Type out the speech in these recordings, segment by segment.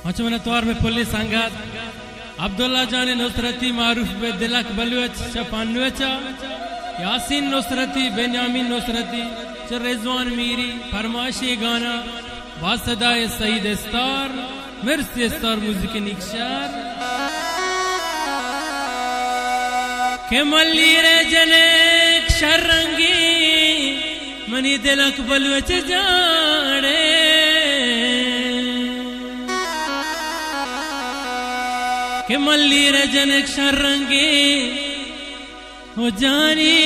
मचमन तौर में पुलिस संगत अब्दुल्ला जान नुसरती मारूफ बे दिलक बलुच शफानुचा यासीन नुसरती बेन्यामीन नुसरती रिजवान मीरी फरमाशी गाना वासदाए सईद स्टार मिर्सी स्टार म्यूजिक निक्षार के मल्ली रे जने शरंगी मनी दिलक बलुच जाने के मल्ली रे जने शरंगी हो जानी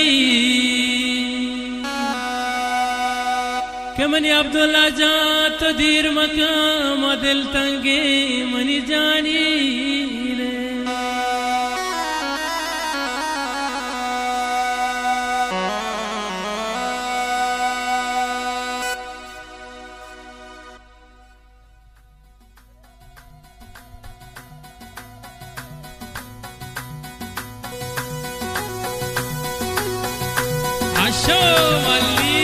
के मनी अब्दुल्ला जा तो दीर मकाम दिल तंगे मनी जानी रे आशो मल्ली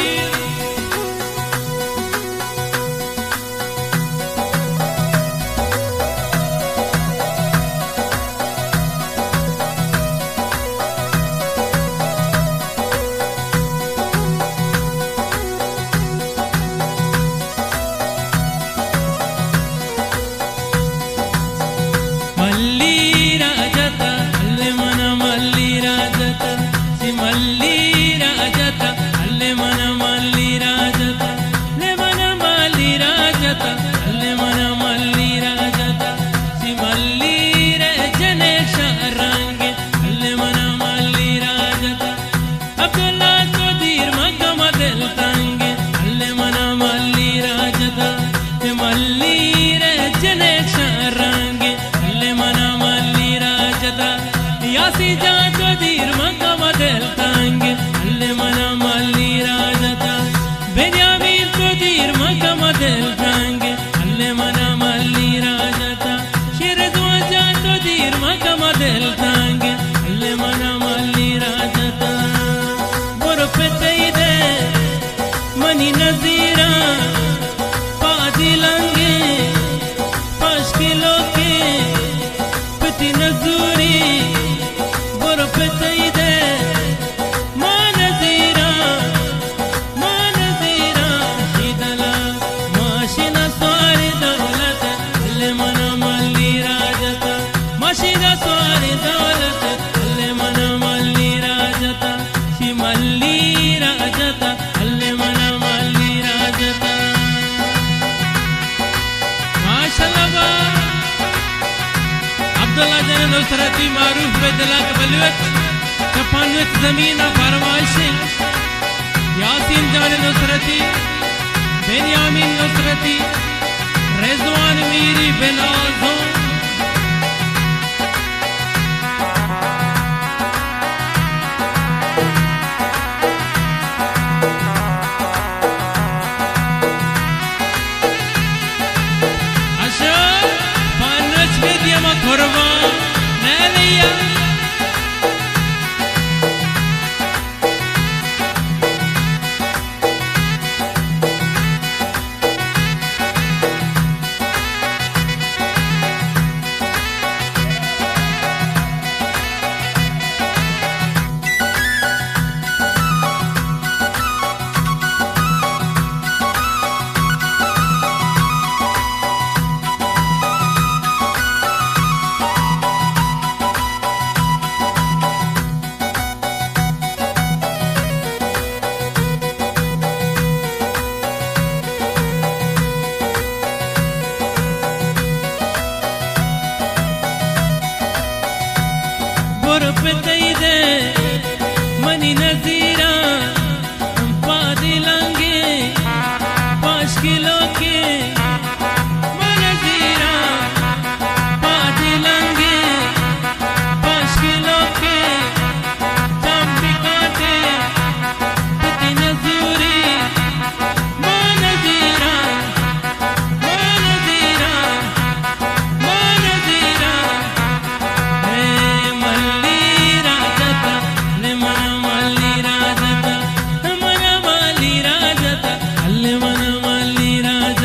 नुसरती मारूफ बे दिलक बलुच शफानुच जमीन फरमाइशी यासीन जान नुसरती बेन्यामीन नुसरती रिजवान मीरी बेनाज़ो अशो फानुच बे दिया खुरबा मनी नजीरा पादी लंगे 5 किलो के नजीरा पादी लंगे 5 किलो के चंपी काटे पति नजूरी नजीरा नजीरा नजीरा मल्ली राजता ले मन मल्ली राजता मन मल्ली राजता अल्ले मन मल्ली राजता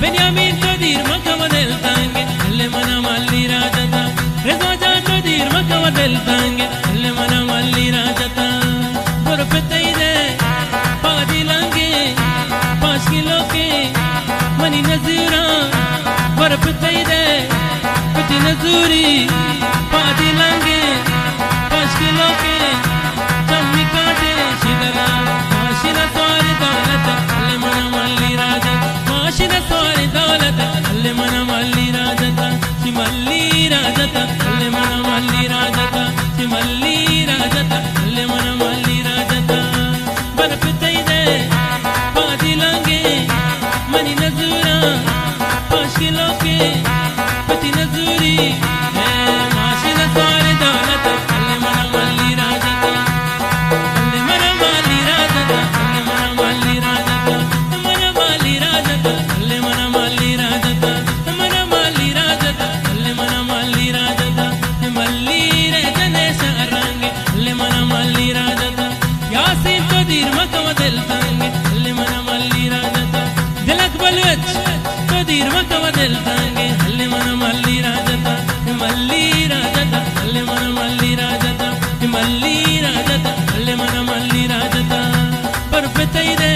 Benjamin to dir makama del tange alle mana malli rajata Reza ja to dir makama del tange alle mana malli rajata Bor petaide paadi lange 5 kilo ke mani nazira Bor petaide pati nazuri paadi lange 5 kilo ke chammi kaate shidala mashina swari dalata alle mana malli rajata mashina swari dalata alle mana malli rajata simalli rajata alle mana malli rajata simalli rajata alle mana malli rajata barptaide paadi lange mani nazura 5 kilo ke pati nazuri mashina swari dalata alle mana malli rajata alle mana malli rajata alle mana malli rajata mana malli rajata alle mana malli rajata mana malli rajata alle mana malli rajata malli rajane sarange alle mana malli rajata yasin to dir makam del tange alle mana malli rajata dilak balwach to dir makam del tange alle mana malli rajata malli rajata alle mana malli rajata malli rajata alle mana malli rajata parpetaide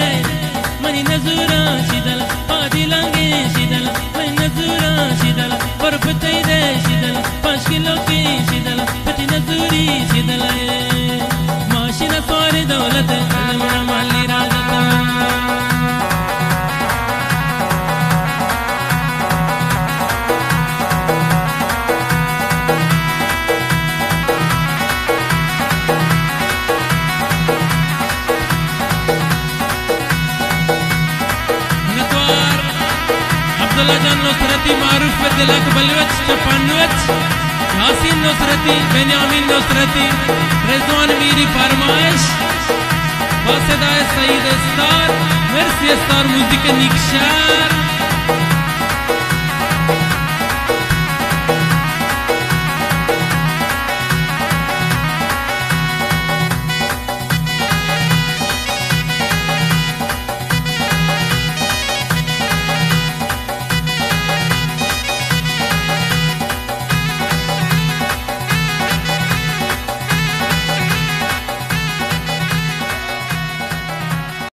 mani nazura shidala paadi lange shidala mani nazura shidala parpetaide shidala 5 kilo ke shidala pati nazuri shidala mashina swari dawlat alle mana malli rajata Abdullah Jan Nosrati Maruf Bedilak Balwach Chapanwach Yasin Nosrati Benjamin Nosrati Rezwan Miri Farmaish Waseda Saeed Star Merci Star Musique Nikshar